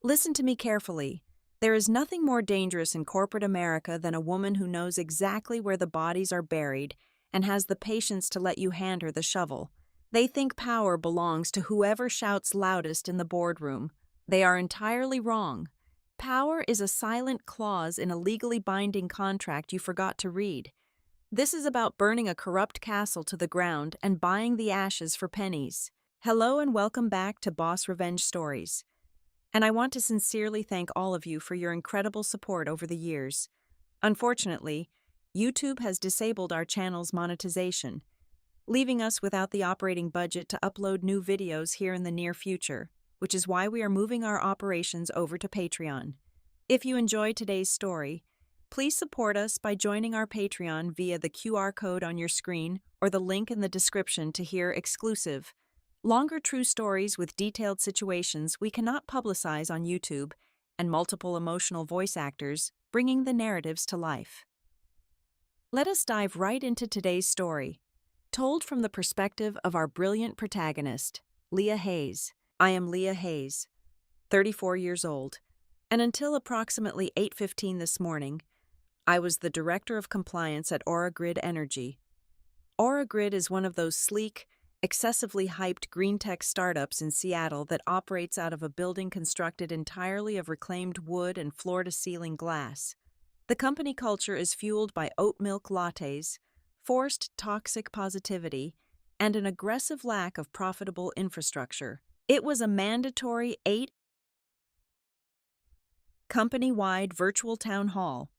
Listen to me carefully. There is nothing more dangerous in corporate America than a woman who knows exactly where the bodies are buried and has the patience to let you hand her the shovel. They think power belongs to whoever shouts loudest in the boardroom. They are entirely wrong. Power is a silent clause in a legally binding contract you forgot to read. This is about burning a corrupt castle to the ground and buying the ashes for pennies. Hello and welcome back to Boss Revenge Stories. And I want to sincerely thank all of you for your incredible support over the years. Unfortunately, YouTube has disabled our channel's monetization, leaving us without the operating budget to upload new videos here in the near future, which is why we are moving our operations over to Patreon. If you enjoyed today's story, please support us by joining our Patreon via the QR code on your screen or the link in the description to hear exclusive, longer true stories with detailed situations we cannot publicize on YouTube and multiple emotional voice actors bringing the narratives to life. Let us dive right into today's story, told from the perspective of our brilliant protagonist, Leah Hayes. I am Leah Hayes, 34 years old, and until approximately 8:15 this morning, I was the Director of Compliance at Grid Energy. Grid is one of those sleek, excessively hyped green tech startups in Seattle that operates out of a building constructed entirely of reclaimed wood and floor-to-ceiling glass. The company culture is fueled by oat milk lattes, forced toxic positivity, and an aggressive lack of profitable infrastructure. It was a mandatory 8 company-wide virtual town hall.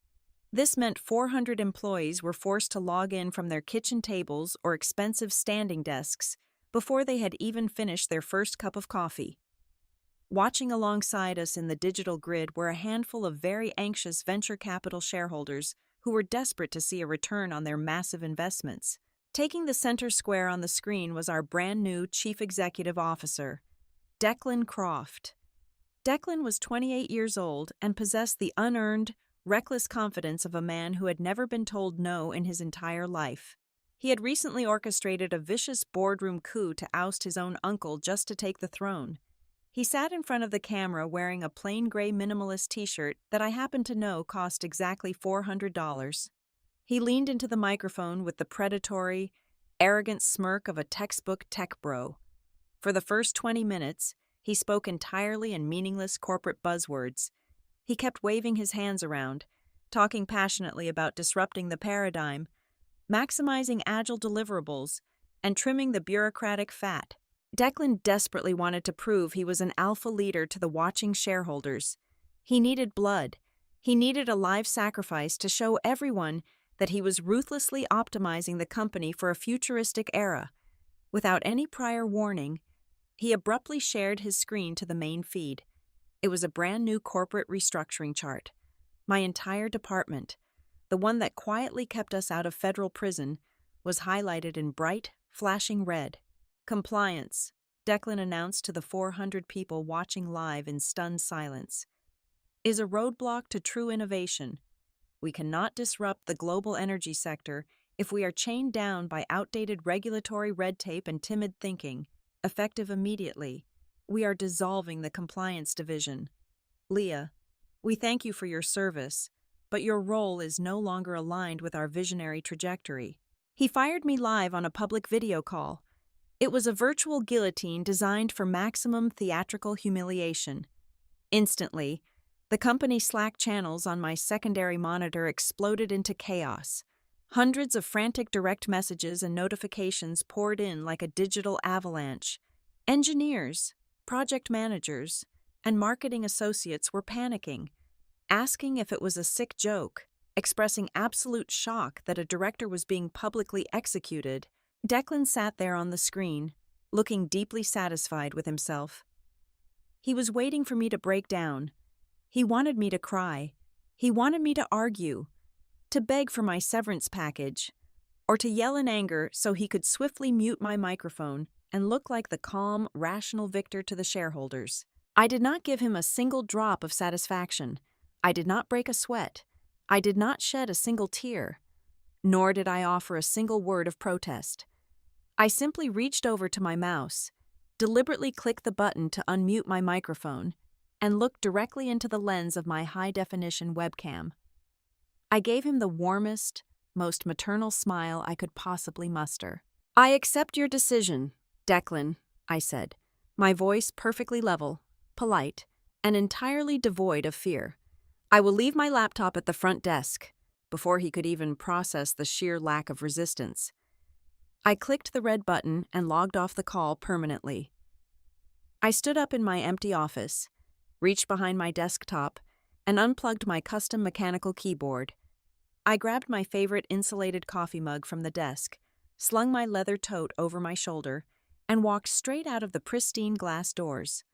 This meant 400 employees were forced to log in from their kitchen tables or expensive standing desks before they had even finished their first cup of coffee. Watching alongside us in the digital grid were a handful of very anxious venture capital shareholders who were desperate to see a return on their massive investments. Taking the center square on the screen was our brand new Chief Executive Officer, Declan Croft. Declan was 28 years old and possessed the unearned, reckless confidence of a man who had never been told no in his entire life. He had recently orchestrated a vicious boardroom coup to oust his own uncle just to take the throne. He sat in front of the camera wearing a plain gray minimalist t-shirt that I happen to know cost exactly $400. He leaned into the microphone with the predatory, arrogant smirk of a textbook tech bro. For the first 20 minutes, he spoke entirely in meaningless corporate buzzwords. He kept waving his hands around, talking passionately about disrupting the paradigm, maximizing agile deliverables, and trimming the bureaucratic fat. Declan desperately wanted to prove he was an alpha leader to the watching shareholders. He needed blood. He needed a live sacrifice to show everyone that he was ruthlessly optimizing the company for a futuristic era. Without any prior warning, he abruptly shared his screen to the main feed. It was a brand new corporate restructuring chart. My entire department, the one that quietly kept us out of federal prison, was highlighted in bright, flashing red. Compliance, Declan announced to the 400 people watching live in stunned silence, is a roadblock to true innovation. We cannot disrupt the global energy sector if we are chained down by outdated regulatory red tape and timid thinking, effective immediately. We are dissolving the compliance division. Leah, we thank you for your service, but your role is no longer aligned with our visionary trajectory. He fired me live on a public video call. It was a virtual guillotine designed for maximum theatrical humiliation. Instantly, the company's Slack channels on my secondary monitor exploded into chaos. Hundreds of frantic direct messages and notifications poured in like a digital avalanche. Engineers, project managers, and marketing associates were panicking, asking if it was a sick joke, expressing absolute shock that a director was being publicly executed. Declan sat there on the screen, looking deeply satisfied with himself. He was waiting for me to break down. He wanted me to cry. He wanted me to argue, to beg for my severance package, or to yell in anger so he could swiftly mute my microphone and look like the calm, rational victor to the shareholders. I did not give him a single drop of satisfaction. I did not break a sweat. I did not shed a single tear. Nor did I offer a single word of protest. I simply reached over to my mouse, deliberately clicked the button to unmute my microphone, and looked directly into the lens of my high-definition webcam. I gave him the warmest, most maternal smile I could possibly muster. "I accept your decision, Declan," I said, my voice perfectly level, polite, and entirely devoid of fear. "I will leave my laptop at the front desk," before he could even process the sheer lack of resistance. I clicked the red button and logged off the call permanently. I stood up in my empty office, reached behind my desktop, and unplugged my custom mechanical keyboard. I grabbed my favorite insulated coffee mug from the desk, slung my leather tote over my shoulder, and walked straight out of the pristine glass doors.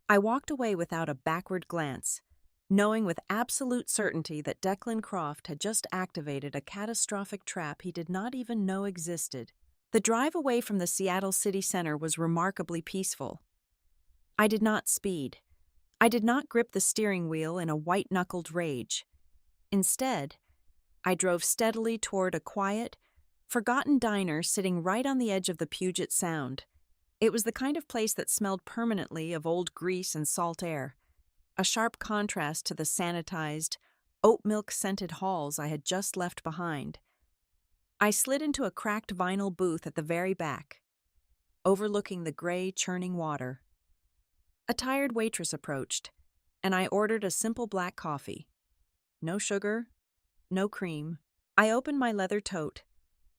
I walked away without a backward glance, knowing with absolute certainty that Declan Croft had just activated a catastrophic trap he did not even know existed. The drive away from the Seattle city center was remarkably peaceful. I did not speed. I did not grip the steering wheel in a white-knuckled rage. Instead, I drove steadily toward a quiet, forgotten diner sitting right on the edge of the Puget Sound. It was the kind of place that smelled permanently of old grease and salt air, a sharp contrast to the sanitized, oat milk-scented halls I had just left behind. I slid into a cracked vinyl booth at the very back, overlooking the gray, churning water. A tired waitress approached, and I ordered a simple black coffee. No sugar, no cream. I opened my leather tote,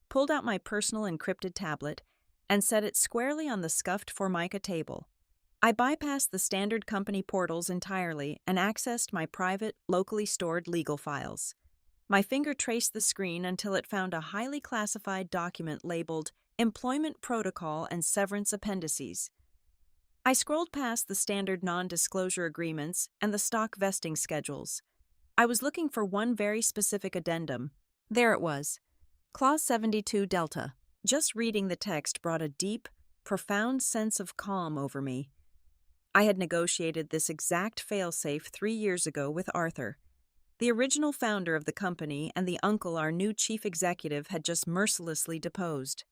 pulled out my personal encrypted tablet, and set it squarely on the scuffed Formica table. I bypassed the standard company portals entirely and accessed my private, locally stored legal files. My finger traced the screen until it found a highly classified document labeled Employment Protocol and Severance Appendices. I scrolled past the standard non-disclosure agreements and the stock vesting schedules. I was looking for one very specific addendum. There it was, Clause 72 Delta. Just reading the text brought a deep, profound sense of calm over me. I had negotiated this exact failsafe 3 years ago with Arthur, the original founder of the company and the uncle our new chief executive had just mercilessly deposed.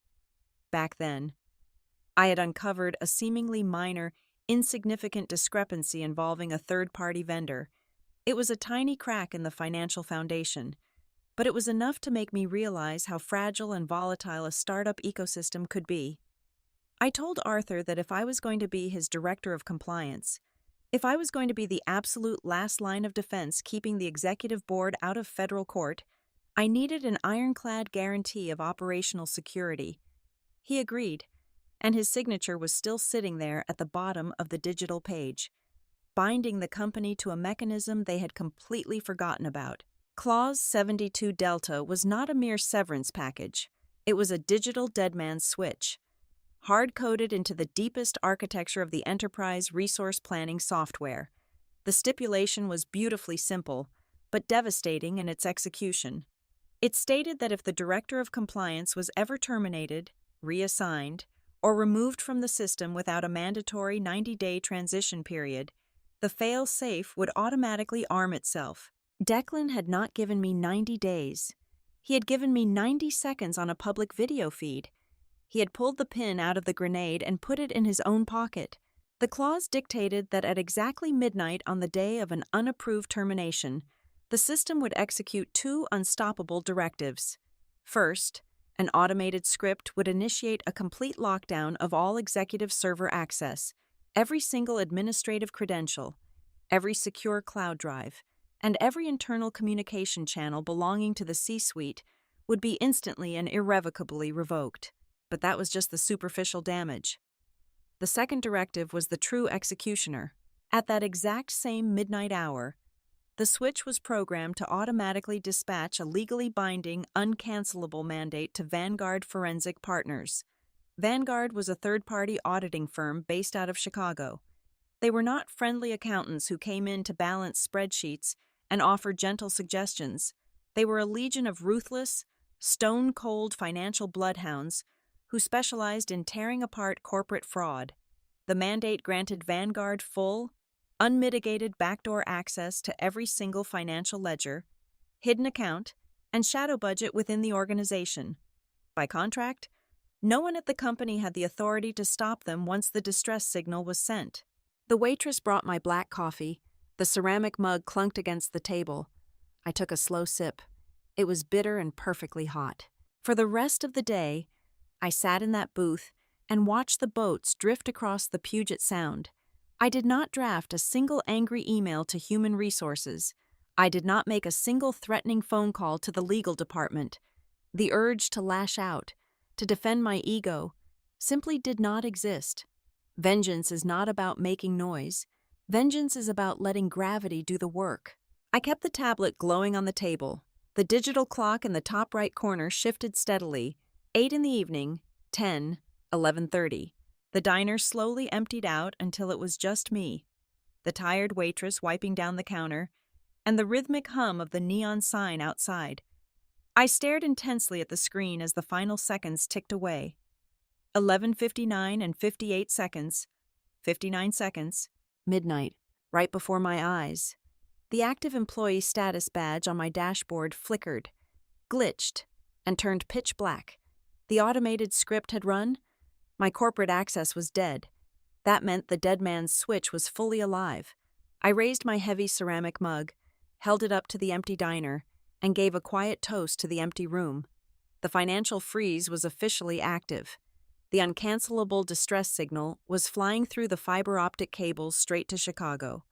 Back then, I had uncovered a seemingly minor, insignificant discrepancy involving a third-party vendor. It was a tiny crack in the financial foundation, but it was enough to make me realize how fragile and volatile a startup ecosystem could be. I told Arthur that if I was going to be his director of compliance, if I was going to be the absolute last line of defense keeping the executive board out of federal court, I needed an ironclad guarantee of operational security. He agreed, and his signature was still sitting there at the bottom of the digital page, binding the company to a mechanism they had completely forgotten about. Clause 72 Delta was not a mere severance package. It was a digital deadman switch, hard-coded into the deepest architecture of the enterprise resource planning software. The stipulation was beautifully simple, but devastating in its execution. It stated that if the director of compliance was ever terminated, reassigned, or removed from the system without a mandatory 90-day transition period, the fail-safe would automatically arm itself. Declan had not given me 90 days. He had given me 90 seconds on a public video feed. He had pulled the pin out of the grenade and put it in his own pocket. The clause dictated that at exactly midnight on the day of an unapproved termination, the system would execute 2 unstoppable directives. First, an automated script would initiate a complete lockdown of all executive server access, every single administrative credential, every secure cloud drive, and every internal communication channel belonging to the C-suite would be instantly and irrevocably revoked. But that was just the superficial damage. The second directive was the true executioner. At that exact same midnight hour, the switch was programmed to automatically dispatch a legally binding, uncancelable mandate to Vanguard Forensic Partners. Vanguard was a third-party auditing firm based out of Chicago. They were not friendly accountants who came in to balance spreadsheets and offer gentle suggestions. They were a legion of ruthless, stone-cold financial bloodhounds who specialized in tearing apart corporate fraud. The mandate granted Vanguard full, unmitigated backdoor access to every single financial ledger, hidden account, and shadow budget within the organization. By contract, no one at the company had the authority to stop them once the distress signal was sent. The waitress brought my black coffee. The ceramic mug clunked against the table. I took a slow sip. It was bitter and perfectly hot. For the rest of the day, I sat in that booth and watched the boats drift across the Puget Sound. I did not draft a single angry email to Human Resources. I did not make a single threatening phone call to the legal department. The urge to lash out, to defend my ego, simply did not exist. Vengeance is not about making noise. Vengeance is about letting gravity do the work. I kept the tablet glowing on the table. The digital clock in the top right corner shifted steadily. 8 in the evening, 10, 11:30. The diner slowly emptied out until it was just me, the tired waitress wiping down the counter, and the rhythmic hum of the neon sign outside. I stared intensely at the screen as the final seconds ticked away. 11:59 and 58 seconds, 59 seconds, midnight, right before my eyes. The active employee status badge on my dashboard flickered, glitched, and turned pitch black. The automated script had run. My corporate access was dead. That meant the dead man's switch was fully alive. I raised my heavy ceramic mug, held it up to the empty diner, and gave a quiet toast to the empty room. The financial freeze was officially active. The uncancelable distress signal was flying through the fiber optic cables straight to Chicago.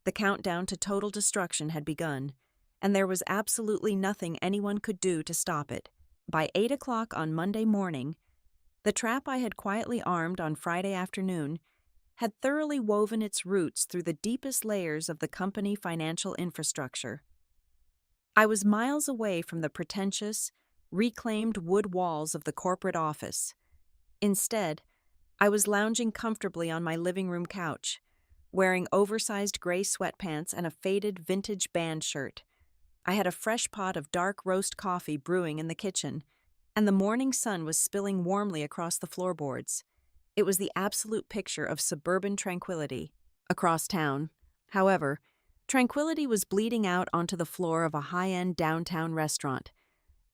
The countdown to total destruction had begun, and there was absolutely nothing anyone could do to stop it. By 8 o'clock on Monday morning, the trap I had quietly armed on Friday afternoon had thoroughly woven its roots through the deepest layers of the company financial infrastructure. I was miles away from the pretentious, reclaimed wood walls of the corporate office. Instead, I was lounging comfortably on my living room couch, wearing oversized gray sweatpants and a faded vintage band shirt. I had a fresh pot of dark roast coffee brewing in the kitchen, and the morning sun was spilling warmly across the floorboards. It was the absolute picture of suburban tranquility. Across town, however, tranquility was bleeding out onto the floor of a high-end downtown restaurant.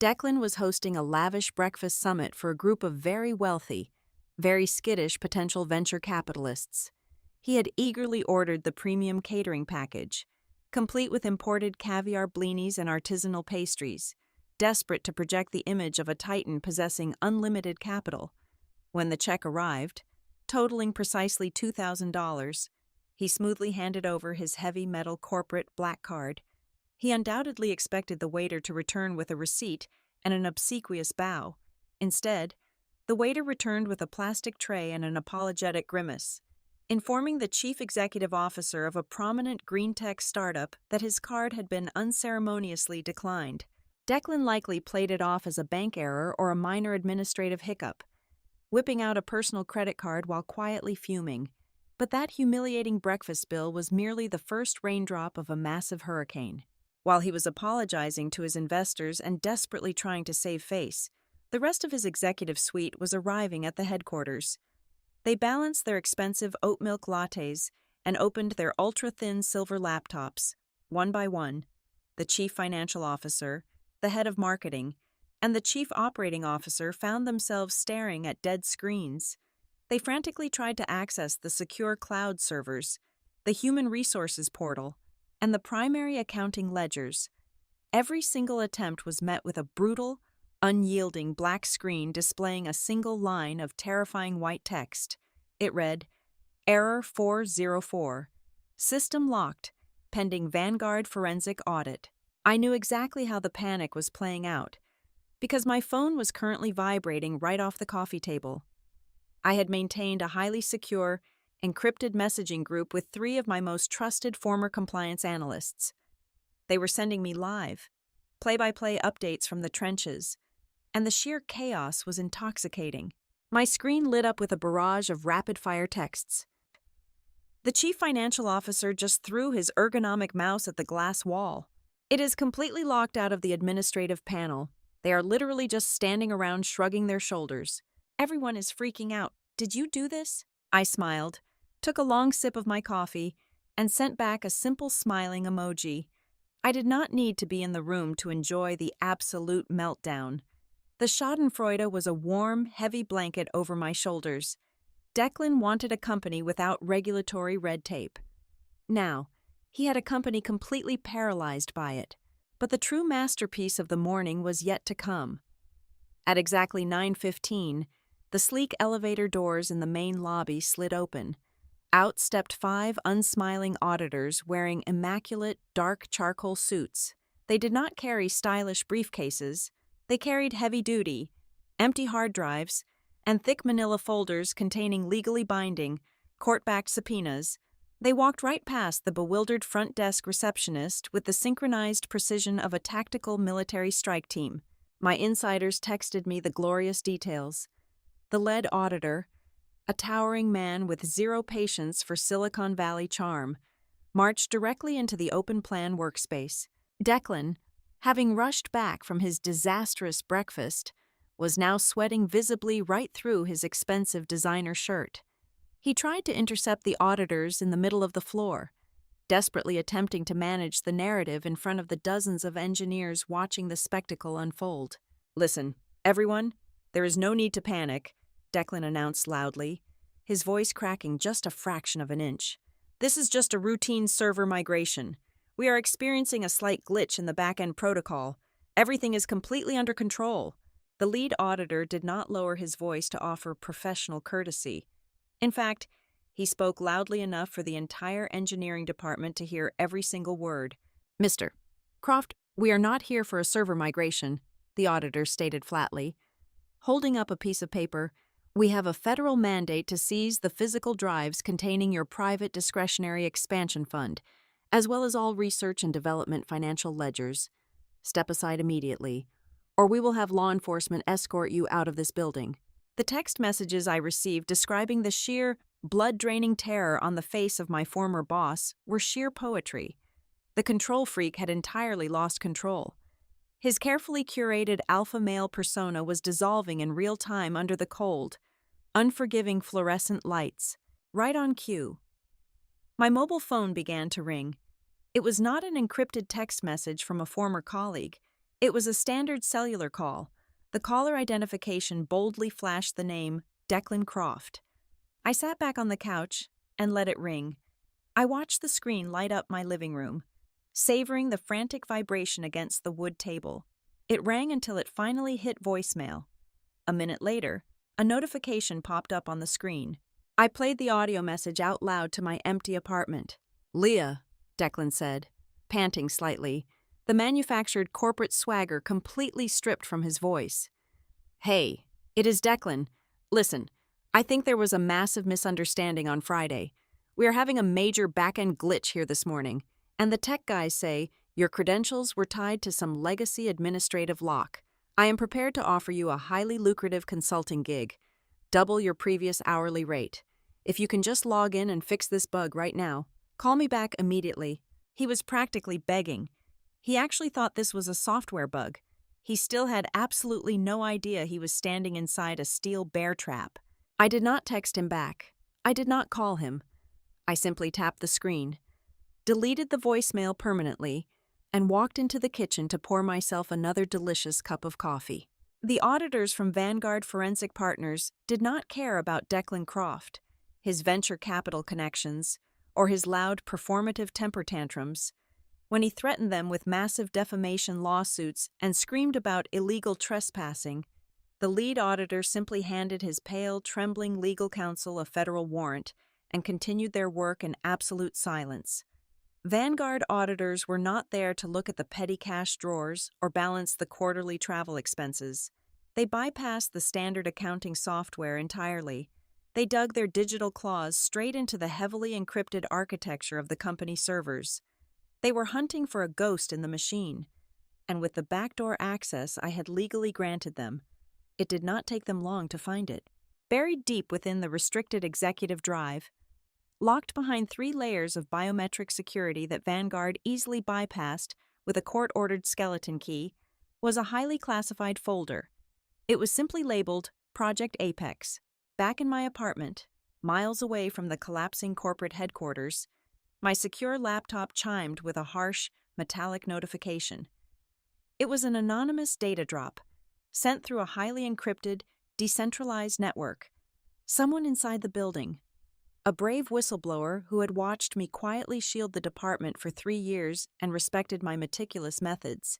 Declan was hosting a lavish breakfast summit for a group of very wealthy, very skittish potential venture capitalists. He had eagerly ordered the premium catering package, complete with imported caviar blinis and artisanal pastries, desperate to project the image of a titan possessing unlimited capital. When the check arrived, totaling precisely $2,000, he smoothly handed over his heavy metal corporate black card. He undoubtedly expected the waiter to return with a receipt and an obsequious bow. Instead, the waiter returned with a plastic tray and an apologetic grimace, informing the chief executive officer of a prominent green tech startup that his card had been unceremoniously declined. Declan likely played it off as a bank error or a minor administrative hiccup, whipping out a personal credit card while quietly fuming. But that humiliating breakfast bill was merely the first raindrop of a massive hurricane. While he was apologizing to his investors and desperately trying to save face, the rest of his executive suite was arriving at the headquarters. They balanced their expensive oat milk lattes and opened their ultra-thin silver laptops, one by one. The chief financial officer, the head of marketing, and the chief operating officer found themselves staring at dead screens. They frantically tried to access the secure cloud servers, the human resources portal, and the primary accounting ledgers. Every single attempt was met with a brutal, unyielding black screen displaying a single line of terrifying white text. It read, "Error 404. System locked, pending Vanguard forensic audit." I knew exactly how the panic was playing out, because my phone was currently vibrating right off the coffee table. I had maintained a highly secure, encrypted messaging group with 3 of my most trusted former compliance analysts. They were sending me live, play-by-play updates from the trenches, and the sheer chaos was intoxicating. My screen lit up with a barrage of rapid-fire texts. The chief financial officer just threw his ergonomic mouse at the glass wall. "It is completely locked out of the administrative panel. They are literally just standing around shrugging their shoulders. Everyone is freaking out. Did you do this?" I smiled, took a long sip of my coffee, and sent back a simple smiling emoji. I did not need to be in the room to enjoy the absolute meltdown. The schadenfreude was a warm, heavy blanket over my shoulders. Declan wanted a company without regulatory red tape. Now, he had a company completely paralyzed by it. But the true masterpiece of the morning was yet to come. At exactly 9:15, the sleek elevator doors in the main lobby slid open. Out stepped 5 unsmiling auditors wearing immaculate, dark charcoal suits. They did not carry stylish briefcases. They carried heavy-duty, empty hard drives, and thick manila folders containing legally binding, court-backed subpoenas. They walked right past the bewildered front desk receptionist with the synchronized precision of a tactical military strike team. My insiders texted me the glorious details. The lead auditor, a towering man with zero patience for Silicon Valley charm, marched directly into the open-plan workspace. Declan, having rushed back from his disastrous breakfast, was now sweating visibly right through his expensive designer shirt. He tried to intercept the auditors in the middle of the floor, desperately attempting to manage the narrative in front of the dozens of engineers watching the spectacle unfold. "Listen, everyone, there is no need to panic," Declan announced loudly, his voice cracking just a fraction of an inch. "This is just a routine server migration. We are experiencing a slight glitch in the back-end protocol. Everything is completely under control." The lead auditor did not lower his voice to offer professional courtesy. In fact, he spoke loudly enough for the entire engineering department to hear every single word. "Mr. Croft, we are not here for a server migration," the auditor stated flatly. Holding up a piece of paper, "We have a federal mandate to seize the physical drives containing your private discretionary expansion fund, as well as all research and development financial ledgers. Step aside immediately, or we will have law enforcement escort you out of this building." The text messages I received describing the sheer, blood-draining terror on the face of my former boss were sheer poetry. The control freak had entirely lost control. His carefully curated alpha male persona was dissolving in real time under the cold, unforgiving fluorescent lights, right on cue. My mobile phone began to ring. It was not an encrypted text message from a former colleague. It was a standard cellular call. The caller identification boldly flashed the name Declan Croft. I sat back on the couch and let it ring. I watched the screen light up my living room, savoring the frantic vibration against the wood table. It rang until it finally hit voicemail. A minute later, a notification popped up on the screen. I played the audio message out loud to my empty apartment. "Leah," Declan said, panting slightly, the manufactured corporate swagger completely stripped from his voice. "Hey, it is Declan. Listen, I think there was a massive misunderstanding on Friday. We are having a major back-end glitch here this morning, and the tech guys say your credentials were tied to some legacy administrative lock. I am prepared to offer you a highly lucrative consulting gig, double your previous hourly rate. If you can just log in and fix this bug right now, call me back immediately." He was practically begging. He actually thought this was a software bug. He still had absolutely no idea he was standing inside a steel bear trap. I did not text him back. I did not call him. I simply tapped the screen, deleted the voicemail permanently, and walked into the kitchen to pour myself another delicious cup of coffee. The auditors from Vanguard Forensic Partners did not care about Declan Croft, his venture capital connections, or his loud performative temper tantrums. When he threatened them with massive defamation lawsuits and screamed about illegal trespassing, the lead auditor simply handed his pale, trembling legal counsel a federal warrant and continued their work in absolute silence. Vanguard auditors were not there to look at the petty cash drawers or balance the quarterly travel expenses. They bypassed the standard accounting software entirely. They dug their digital claws straight into the heavily encrypted architecture of the company servers. They were hunting for a ghost in the machine, and with the backdoor access I had legally granted them, it did not take them long to find it. Buried deep within the restricted executive drive, locked behind 3 layers of biometric security that Vanguard easily bypassed with a court-ordered skeleton key, was a highly classified folder. It was simply labeled Project Apex. Back in my apartment, miles away from the collapsing corporate headquarters, my secure laptop chimed with a harsh, metallic notification. It was an anonymous data drop, sent through a highly encrypted, decentralized network. Someone inside the building, a brave whistleblower who had watched me quietly shield the department for 3 years and respected my meticulous methods,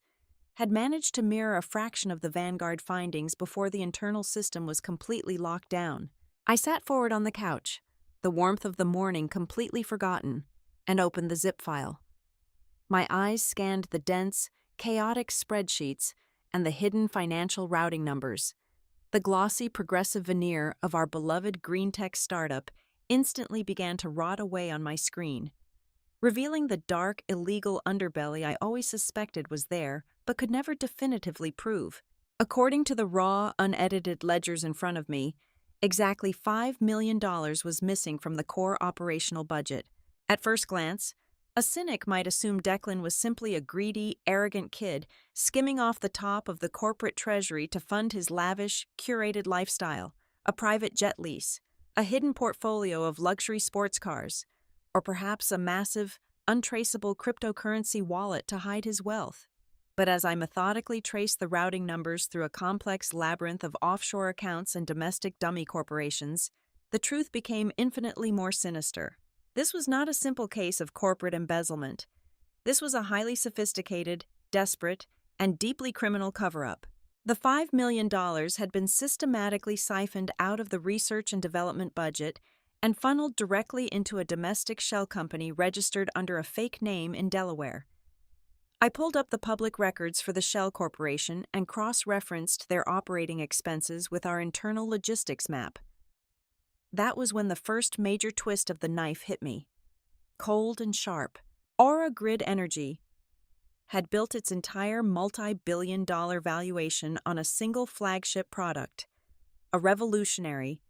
had managed to mirror a fraction of the Vanguard findings before the internal system was completely locked down. I sat forward on the couch, the warmth of the morning completely forgotten, and opened the zip file. My eyes scanned the dense, chaotic spreadsheets and the hidden financial routing numbers. The glossy progressive veneer of our beloved green tech startup instantly began to rot away on my screen, revealing the dark, illegal underbelly I always suspected was there but could never definitively prove. According to the raw, unedited ledgers in front of me, exactly $5 million was missing from the core operational budget. At first glance, a cynic might assume Declan was simply a greedy, arrogant kid skimming off the top of the corporate treasury to fund his lavish, curated lifestyle, a private jet lease, a hidden portfolio of luxury sports cars, or perhaps a massive, untraceable cryptocurrency wallet to hide his wealth. But as I methodically traced the routing numbers through a complex labyrinth of offshore accounts and domestic dummy corporations, the truth became infinitely more sinister. This was not a simple case of corporate embezzlement. This was a highly sophisticated, desperate, and deeply criminal cover-up. The $5 million had been systematically siphoned out of the research and development budget and funneled directly into a domestic shell company registered under a fake name in Delaware. I pulled up the public records for the Shell Corporation and cross-referenced their operating expenses with our internal logistics map. That was when the first major twist of the knife hit me. Cold and sharp, Aura Grid Energy had built its entire multi-billion-dollar valuation on a single flagship product, a revolutionary,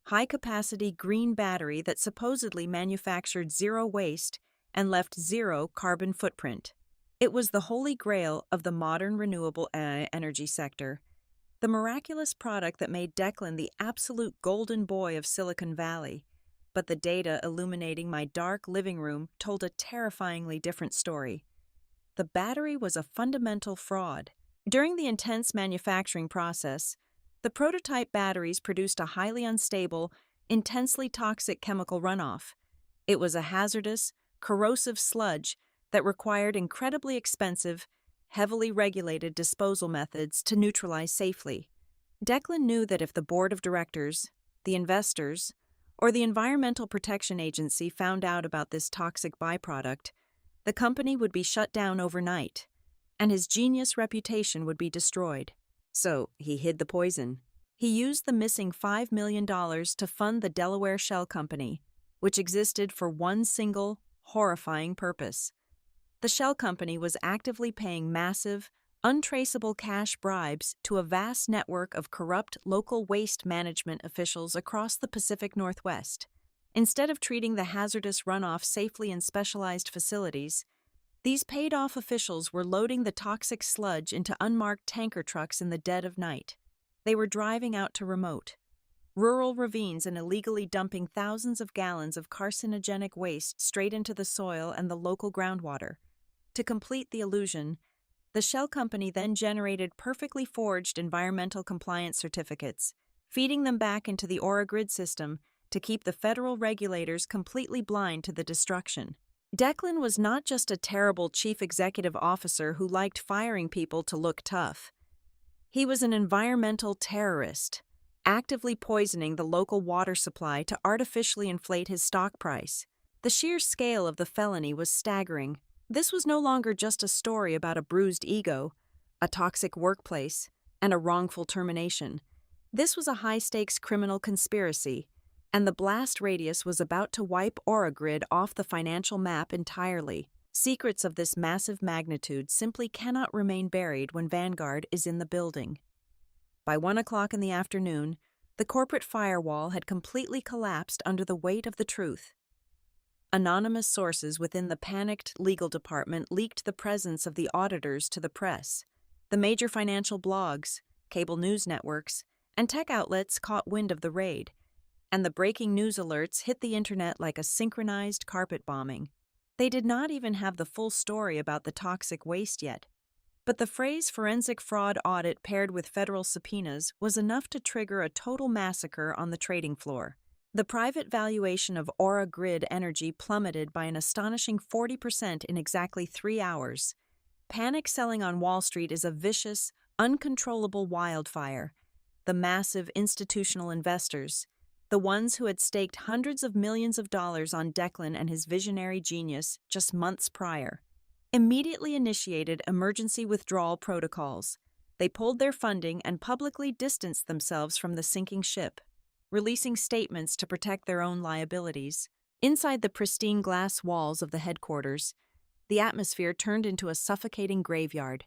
high-capacity green battery that supposedly manufactured zero waste and left zero carbon footprint. It was the holy grail of the modern renewable energy sector, the miraculous product that made Declan the absolute golden boy of Silicon Valley. But the data illuminating my dark living room told a terrifyingly different story. The battery was a fundamental fraud. During the intense manufacturing process, the prototype batteries produced a highly unstable, intensely toxic chemical runoff. It was a hazardous, corrosive sludge that required incredibly expensive, heavily regulated disposal methods to neutralize safely. Declan knew that if the board of directors, the investors, or the Environmental Protection Agency found out about this toxic byproduct, the company would be shut down overnight, and his genius reputation would be destroyed. So he hid the poison. He used the missing $5 million to fund the Delaware Shell Company, which existed for one single, horrifying purpose. The Shell Company was actively paying massive, untraceable cash bribes to a vast network of corrupt local waste management officials across the Pacific Northwest. Instead of treating the hazardous runoff safely in specialized facilities, these paid-off officials were loading the toxic sludge into unmarked tanker trucks in the dead of night. They were driving out to remote, rural ravines and illegally dumping thousands of gallons of carcinogenic waste straight into the soil and the local groundwater. To complete the illusion, the Shell Company then generated perfectly forged environmental compliance certificates, feeding them back into the Aura Grid system to keep the federal regulators completely blind to the destruction. Declan was not just a terrible chief executive officer who liked firing people to look tough. He was an environmental terrorist, actively poisoning the local water supply to artificially inflate his stock price. The sheer scale of the felony was staggering. This was no longer just a story about a bruised ego, a toxic workplace, and a wrongful termination. This was a high-stakes criminal conspiracy, and the blast radius was about to wipe Aura Grid off the financial map entirely. Secrets of this massive magnitude simply cannot remain buried when Vanguard is in the building. By 1 o'clock in the afternoon, the corporate firewall had completely collapsed under the weight of the truth. Anonymous sources within the panicked legal department leaked the presence of the auditors to the press. The major financial blogs, cable news networks, and tech outlets caught wind of the raid, and the breaking news alerts hit the internet like a synchronized carpet bombing. They did not even have the full story about the toxic waste yet. But the phrase forensic fraud audit paired with federal subpoenas was enough to trigger a total massacre on the trading floor. The private valuation of Aura Grid Energy plummeted by an astonishing 40% in exactly 3 hours. Panic selling on Wall Street is a vicious, uncontrollable wildfire. The massive institutional investors, the ones who had staked hundreds of millions of dollars on Declan and his visionary genius just months prior, immediately initiated emergency withdrawal protocols. They pulled their funding and publicly distanced themselves from the sinking ship, releasing statements to protect their own liabilities. Inside the pristine glass walls of the headquarters, the atmosphere turned into a suffocating graveyard.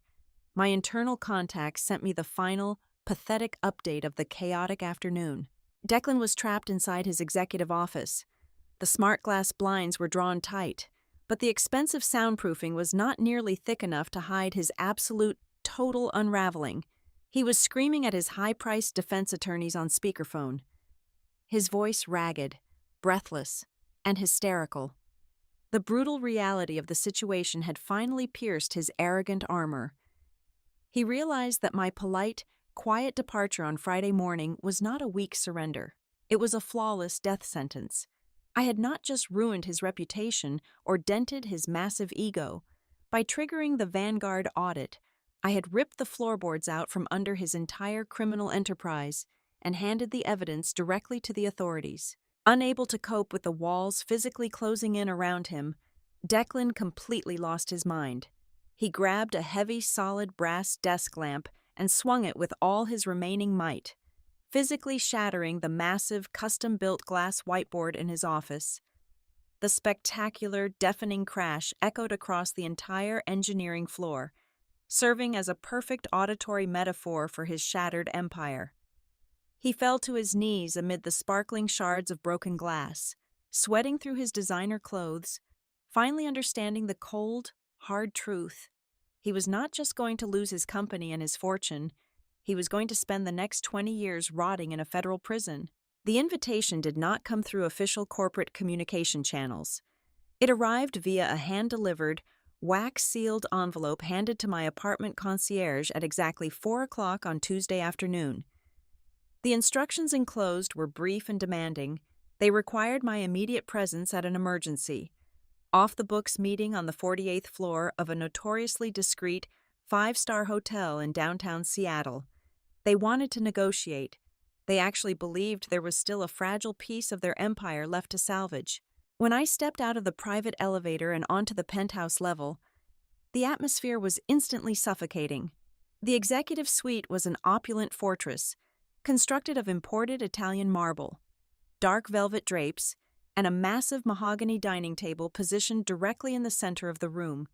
My internal contacts sent me the final, pathetic update of the chaotic afternoon. Declan was trapped inside his executive office. The smart glass blinds were drawn tight, but the expensive soundproofing was not nearly thick enough to hide his absolute, total unraveling. He was screaming at his high-priced defense attorneys on speakerphone, his voice ragged, breathless, and hysterical. The brutal reality of the situation had finally pierced his arrogant armor. He realized that my polite, quiet departure on Friday morning was not a weak surrender. It was a flawless death sentence. I had not just ruined his reputation or dented his massive ego. By triggering the Vanguard audit, I had ripped the floorboards out from under his entire criminal enterprise and handed the evidence directly to the authorities. Unable to cope with the walls physically closing in around him, Declan completely lost his mind. He grabbed a heavy, solid brass desk lamp and swung it with all his remaining might, physically shattering the massive, custom-built glass whiteboard in his office. The spectacular, deafening crash echoed across the entire engineering floor, serving as a perfect auditory metaphor for his shattered empire. He fell to his knees amid the sparkling shards of broken glass, sweating through his designer clothes, finally understanding the cold, hard truth. He was not just going to lose his company and his fortune, he was going to spend the next 20 years rotting in a federal prison. The invitation did not come through official corporate communication channels. It arrived via a hand-delivered, wax-sealed envelope handed to my apartment concierge at exactly 4 o'clock on Tuesday afternoon. The instructions enclosed were brief and demanding. They required my immediate presence at an emergency, off-the-books meeting on the 48th floor of a notoriously discreet 5-star hotel in downtown Seattle. They wanted to negotiate. They actually believed there was still a fragile piece of their empire left to salvage. When I stepped out of the private elevator and onto the penthouse level, the atmosphere was instantly suffocating. The executive suite was an opulent fortress, constructed of imported Italian marble, dark velvet drapes, and a massive mahogany dining table positioned directly in the center of the room.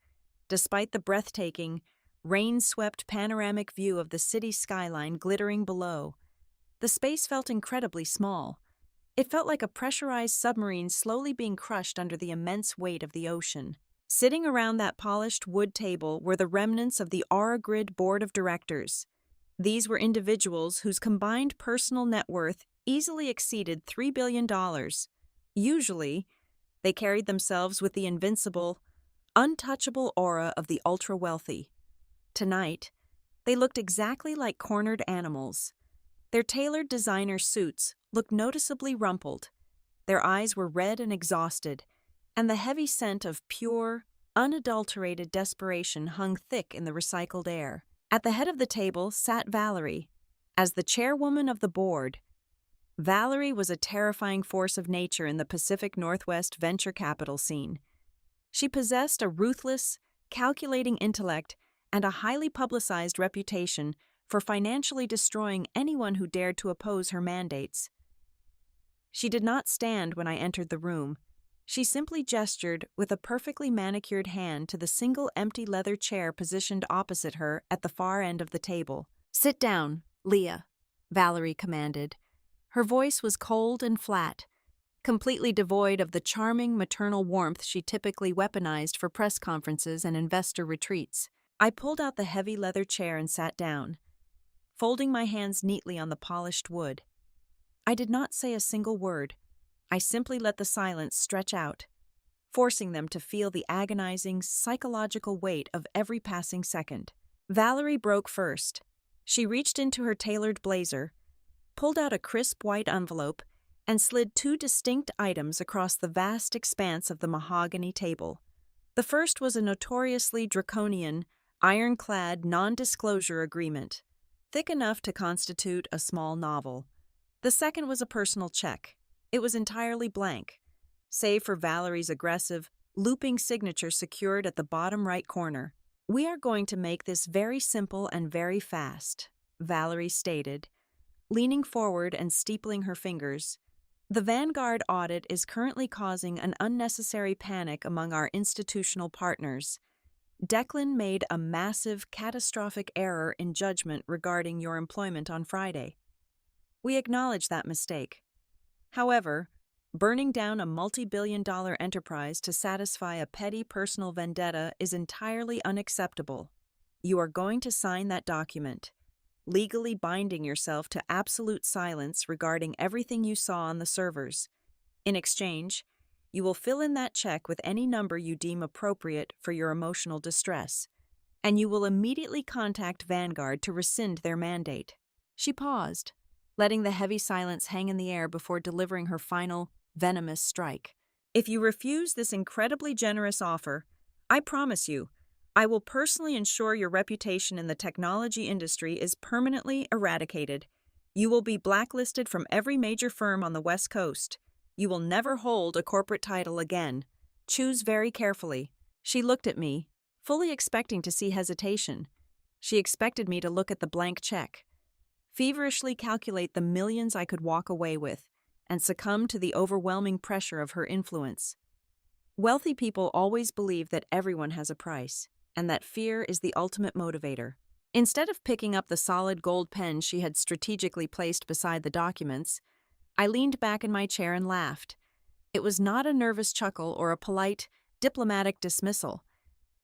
Despite the breathtaking, rain-swept panoramic view of the city skyline glittering below, the space felt incredibly small. It felt like a pressurized submarine slowly being crushed under the immense weight of the ocean. Sitting around that polished wood table were the remnants of the Aura Grid Board of Directors. These were individuals whose combined personal net worth easily exceeded $3 billion. Usually, they carried themselves with the invincible, untouchable aura of the ultra-wealthy. Tonight, they looked exactly like cornered animals. Their tailored designer suits looked noticeably rumpled. Their eyes were red and exhausted, and the heavy scent of pure, unadulterated desperation hung thick in the recycled air. At the head of the table sat Valerie, as the chairwoman of the board. Valerie was a terrifying force of nature in the Pacific Northwest venture capital scene. She possessed a ruthless, calculating intellect and a highly publicized reputation for financially destroying anyone who dared to oppose her mandates. She did not stand when I entered the room. She simply gestured with a perfectly manicured hand to the single empty leather chair positioned opposite her at the far end of the table. "Sit down, Leah," Valerie commanded. Her voice was cold and flat, completely devoid of the charming maternal warmth she typically weaponized for press conferences and investor retreats. I pulled out the heavy leather chair and sat down, folding my hands neatly on the polished wood. I did not say a single word. I simply let the silence stretch out, forcing them to feel the agonizing, psychological weight of every passing second. Valerie broke first. She reached into her tailored blazer, pulled out a crisp white envelope, and slid two distinct items across the vast expanse of the mahogany table. The first was a notoriously draconian, ironclad non-disclosure agreement, thick enough to constitute a small novel. The second was a personal check. It was entirely blank, save for Valerie's aggressive, looping signature secured at the bottom right corner. "We are going to make this very simple and very fast," Valerie stated, leaning forward and steepling her fingers. "The Vanguard audit is currently causing an unnecessary panic among our institutional partners. Declan made a massive, catastrophic error in judgment regarding your employment on Friday. We acknowledge that mistake. However, burning down a multi-billion-dollar enterprise to satisfy a petty personal vendetta is entirely unacceptable. You are going to sign that document, legally binding yourself to absolute silence regarding everything you saw on the servers. In exchange, you will fill in that check with any number you deem appropriate for your emotional distress, and you will immediately contact Vanguard to rescind their mandate." She paused, letting the heavy silence hang in the air before delivering her final, venomous strike. "If you refuse this incredibly generous offer, I promise you, I will personally ensure your reputation in the technology industry is permanently eradicated. You will be blacklisted from every major firm on the West Coast. You will never hold a corporate title again. Choose very carefully." She looked at me, fully expecting to see hesitation. She expected me to look at the blank check, feverishly calculate the millions I could walk away with, and succumb to the overwhelming pressure of her influence. Wealthy people always believe that everyone has a price, and that fear is the ultimate motivator. Instead of picking up the solid gold pen she had strategically placed beside the documents, I leaned back in my chair and laughed. It was not a nervous chuckle or a polite, diplomatic dismissal.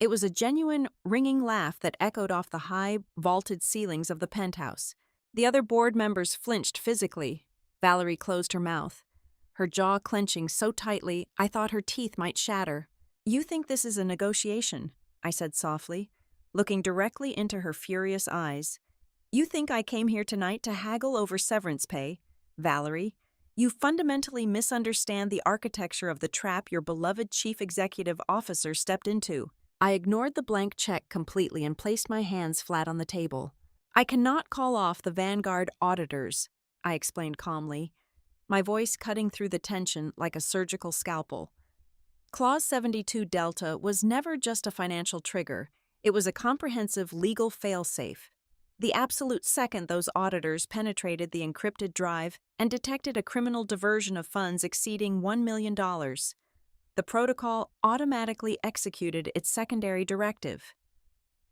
It was a genuine, ringing laugh that echoed off the high, vaulted ceilings of the penthouse. The other board members flinched physically. Valerie closed her mouth, her jaw clenching so tightly I thought her teeth might shatter. "You think this is a negotiation," I said softly, looking directly into her furious eyes. "You think I came here tonight to haggle over severance pay? Valerie, you fundamentally misunderstand the architecture of the trap your beloved chief executive officer stepped into." I ignored the blank check completely and placed my hands flat on the table. "I cannot call off the Vanguard auditors," I explained calmly, my voice cutting through the tension like a surgical scalpel. Clause 72 Delta was never just a financial trigger, it was a comprehensive legal failsafe. The absolute second those auditors penetrated the encrypted drive and detected a criminal diversion of funds exceeding $1 million, the protocol automatically executed its secondary directive.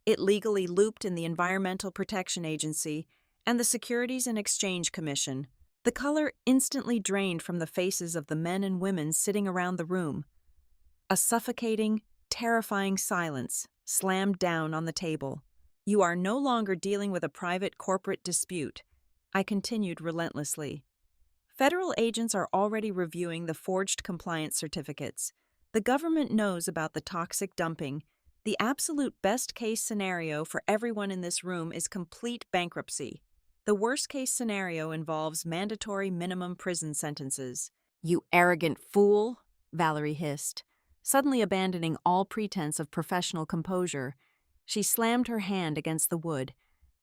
It legally looped in the Environmental Protection Agency and the Securities and Exchange Commission. The color instantly drained from the faces of the men and women sitting around the room. A suffocating, terrifying silence slammed down on the table. "You are no longer dealing with a private corporate dispute," I continued relentlessly. "Federal agents are already reviewing the forged compliance certificates. The government knows about the toxic dumping. The absolute best-case scenario for everyone in this room is complete bankruptcy. The worst-case scenario involves mandatory minimum prison sentences." "You arrogant fool," Valerie hissed, suddenly abandoning all pretense of professional composure. She slammed her hand against the wood.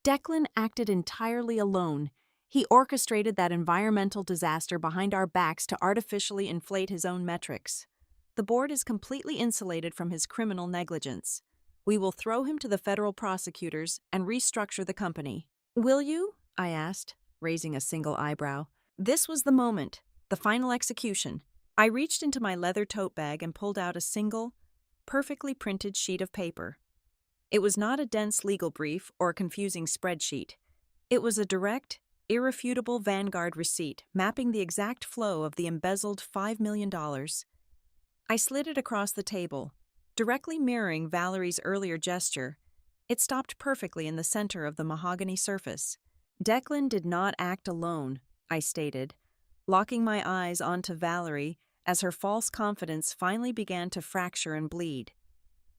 "Declan acted entirely alone. He orchestrated that environmental disaster behind our backs to artificially inflate his own metrics. The board is completely insulated from his criminal negligence. We will throw him to the federal prosecutors and restructure the company." "Will you?" I asked, raising a single eyebrow. This was the moment, the final execution. I reached into my leather tote bag and pulled out a single, perfectly printed sheet of paper. It was not a dense legal brief or a confusing spreadsheet. It was a direct, irrefutable Vanguard receipt mapping the exact flow of the embezzled $5 million. I slid it across the table, directly mirroring Valerie's earlier gesture. It stopped perfectly in the center of the mahogany surface. "Declan did not act alone," I stated, locking my eyes onto Valerie as her false confidence finally began to fracture and bleed.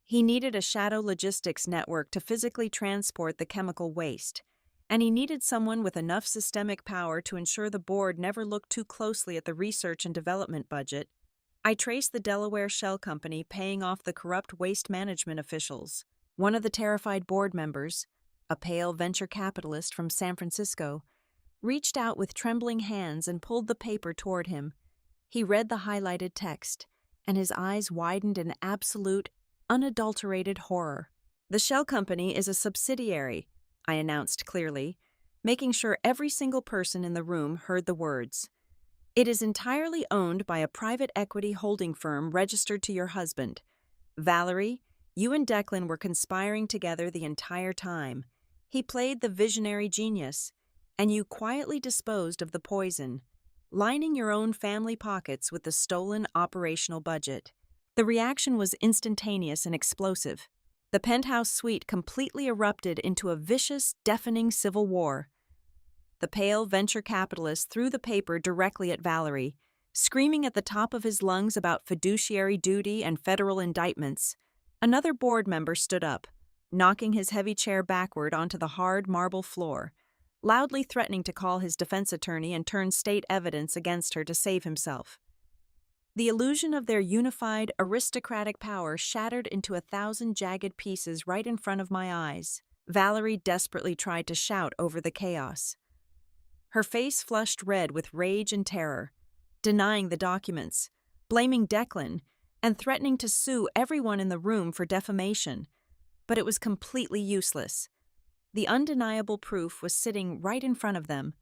He needed a shadow logistics network to physically transport the chemical waste, and he needed someone with enough systemic power to ensure the board never looked too closely at the research and development budget. I traced the Delaware Shell Company paying off the corrupt waste management officials. One of the terrified board members, a pale venture capitalist from San Francisco, reached out with trembling hands and pulled the paper toward him. He read the highlighted text, and his eyes widened in absolute, unadulterated horror. "The Shell Company is a subsidiary," I announced clearly, making sure every single person in the room heard the words. "It is entirely owned by a private equity holding firm registered to your husband. Valerie, you and Declan were conspiring together the entire time. He played the visionary genius, and you quietly disposed of the poison, lining your own family pockets with the stolen operational budget." The reaction was instantaneous and explosive. The penthouse suite completely erupted into a vicious, deafening civil war. The pale venture capitalist threw the paper directly at Valerie, screaming at the top of his lungs about fiduciary duty and federal indictments. Another board member stood up, knocking his heavy chair backward onto the hard marble floor, loudly threatening to call his defense attorney and turn state evidence against her to save himself. The illusion of their unified, aristocratic power shattered into 1,000 jagged pieces right in front of my eyes. Valerie desperately tried to shout over the chaos. Her face flushed red with rage and terror, denying the documents, blaming Declan, and threatening to sue everyone in the room for defamation. But it was completely useless. The undeniable proof was sitting right in front of them,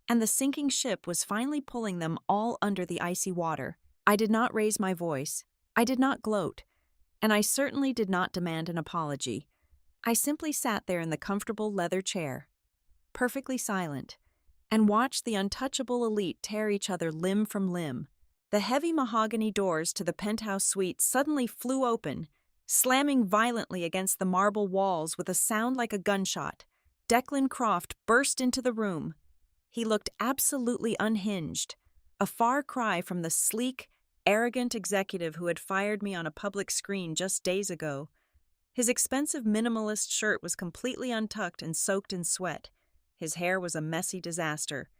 and the sinking ship was finally pulling them all under the icy water. I did not raise my voice, I did not gloat, and I certainly did not demand an apology. I simply sat there in the comfortable leather chair, perfectly silent, and watched the untouchable elite tear each other limb from limb. The heavy mahogany doors to the penthouse suite suddenly flew open, slamming violently against the marble walls with a sound like a gunshot. Declan Croft burst into the room. He looked absolutely unhinged, a far cry from the sleek, arrogant executive who had fired me on a public screen just days ago. His expensive minimalist shirt was completely untucked and soaked in sweat. His hair was a messy disaster,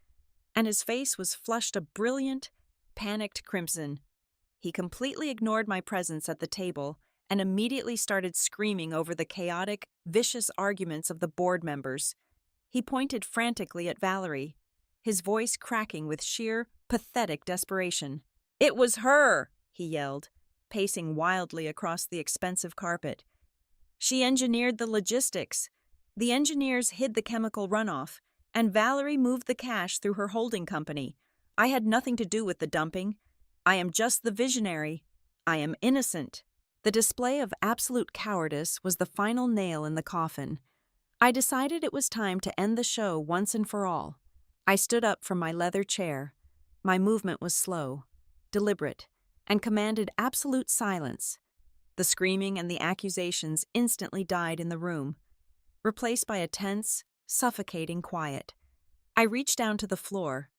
and his face was flushed a brilliant, panicked crimson. He completely ignored my presence at the table and immediately started screaming over the chaotic, vicious arguments of the board members. He pointed frantically at Valerie, his voice cracking with sheer, pathetic desperation. "It was her!" he yelled, pacing wildly across the expensive carpet. "She engineered the logistics. The engineers hid the chemical runoff, and Valerie moved the cash through her holding company. I had nothing to do with the dumping. I am just the visionary. I am innocent." The display of absolute cowardice was the final nail in the coffin. I decided it was time to end the show once and for all. I stood up from my leather chair. My movement was slow, deliberate, and commanded absolute silence. The screaming and the accusations instantly died in the room, replaced by a tense, suffocating quiet. I reached down to the floor,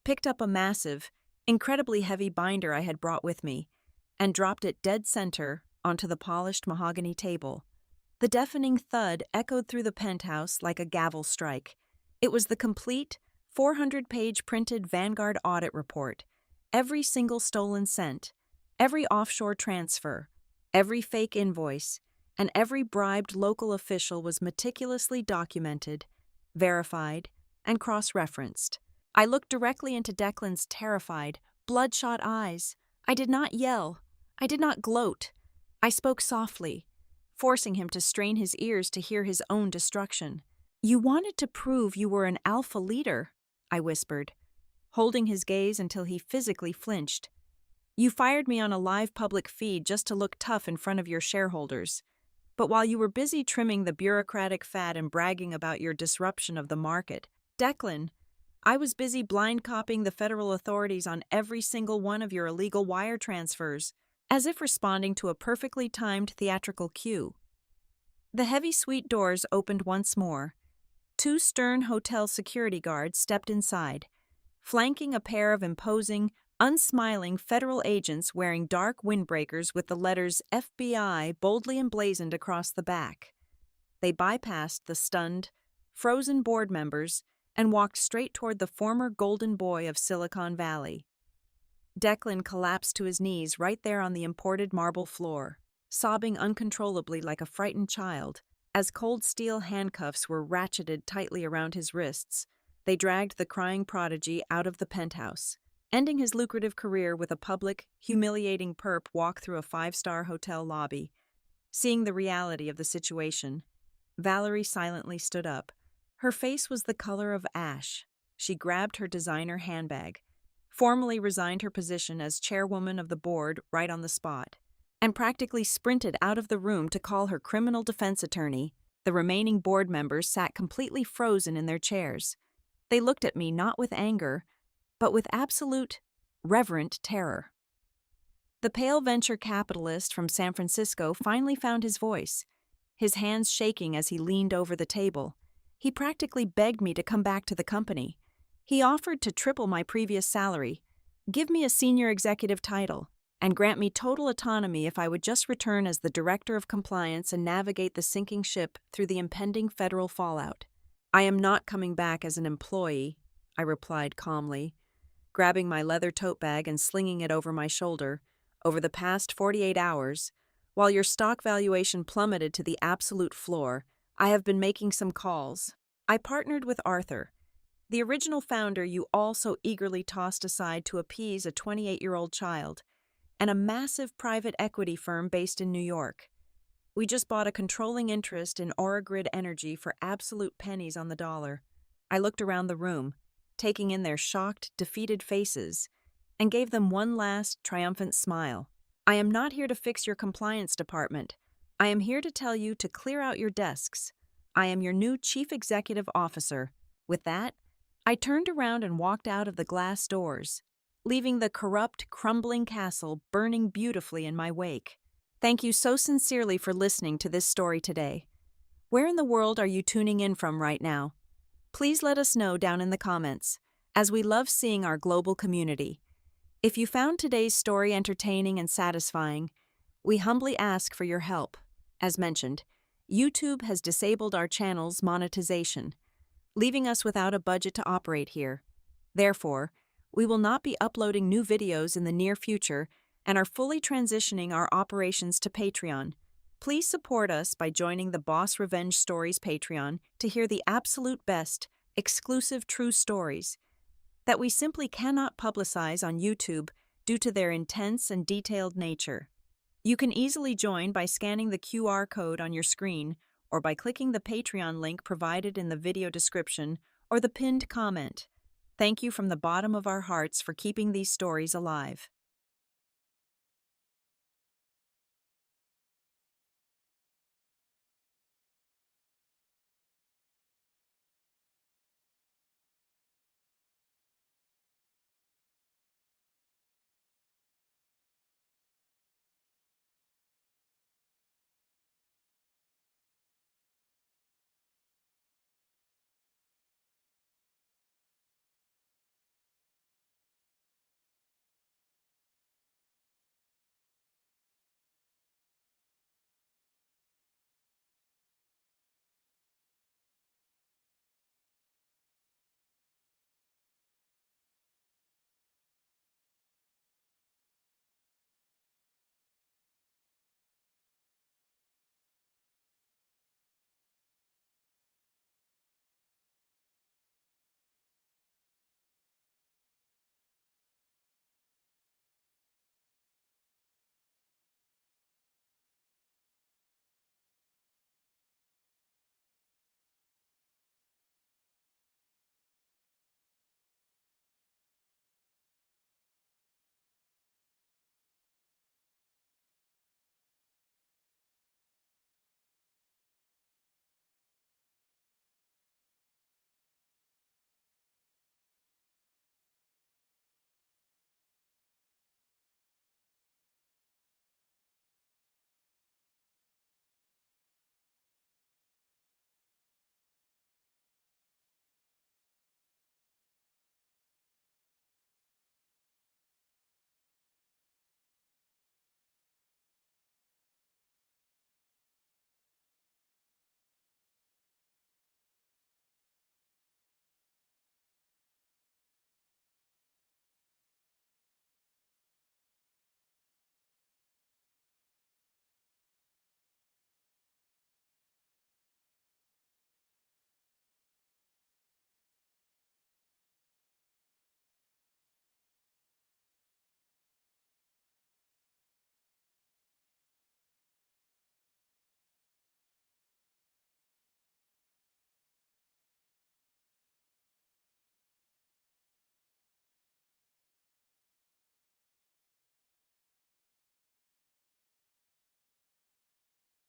picked up a massive, incredibly heavy binder I had brought with me, and dropped it dead center onto the polished mahogany table. The deafening thud echoed through the penthouse like a gavel strike. It was the complete, 400-page printed Vanguard audit report. Every single stolen cent, every offshore transfer, every fake invoice, and every bribed local official was meticulously documented, verified, and cross-referenced. I looked directly into Declan's terrified, bloodshot eyes. I did not yell. I did not gloat. I spoke softly, forcing him to strain his ears to hear his own destruction. "You wanted to prove you were an alpha leader," I whispered, holding his gaze until he physically flinched. "You fired me on a live public feed just to look tough in front of your shareholders. But while you were busy trimming the bureaucratic fat and bragging about your disruption of the market, Declan, I was busy blind copying the federal authorities on every single one of your illegal wire transfers, as if responding to a perfectly timed theatrical cue." The heavy suite doors opened once more. 2 stern hotel security guards stepped inside, flanking a pair of imposing, Unsmiling federal agents wearing dark windbreakers with the letters FBI boldly emblazoned across the back. They bypassed the stunned, frozen board members and walked straight toward the former golden boy of Silicon Valley. Declan collapsed to his knees right there on the imported marble floor, sobbing uncontrollably like a frightened child. As cold steel handcuffs were ratcheted tightly around his wrists, they dragged the crying prodigy out of the penthouse, ending his lucrative career with a public, humiliating perp walk through a five-star hotel lobby. Seeing the reality of the situation, Valerie silently stood up. Her face was the color of ash. She grabbed her designer handbag, formally resigned her position as chairwoman of the board right on the spot, and practically sprinted out of the room to call her criminal defense attorney. The remaining board members sat completely frozen in their chairs. They looked at me not with anger, but with absolute, reverent terror. The pale venture capitalist from San Francisco finally found his voice, his hands shaking as he leaned over the table. He practically begged me to come back to the company. He offered to triple my previous salary, give me a senior executive title, and grant me total autonomy if I would just return as the director of compliance and navigate the sinking ship through the impending federal fallout. "I am not coming back as an employee," I replied calmly, grabbing my leather tote bag and slinging it over my shoulder. "Over the past 48 hours, while your stock valuation plummeted to the absolute floor, I have been making some calls. I partnered with Arthur, the original founder you all so eagerly tossed aside to appease a 28-year-old child, and a massive private equity firm based in New York. We just bought a controlling interest in Origrid Energy for absolute pennies on the dollar." I looked around the room, taking in their shocked, defeated faces, and gave them one last, triumphant smile. "I am not here to fix your compliance department. I am here to tell you to clear out your desks. I am your new chief executive officer." With that, I turned around and walked out of the glass doors, leaving the corrupt, crumbling castle burning beautifully in my wake. Thank you so sincerely for listening to this story today. Where in the world are you tuning in from right now? Please let us know down in the comments, as we love seeing our global community. If you found today's story entertaining and satisfying, we humbly ask for your help. As mentioned, YouTube has disabled our channel's monetization, leaving us without a budget to operate here. Therefore, we will not be uploading new videos in the near future and are fully transitioning our operations to Patreon. Please support us by joining the Boss Revenge Stories Patreon to hear the absolute best, exclusive true stories that we simply cannot publicize on YouTube due to their intense and detailed nature. You can easily join by scanning the QR code on your screen or by clicking the Patreon link provided in the video description or the pinned comment. Thank you from the bottom of our hearts for keeping these stories alive.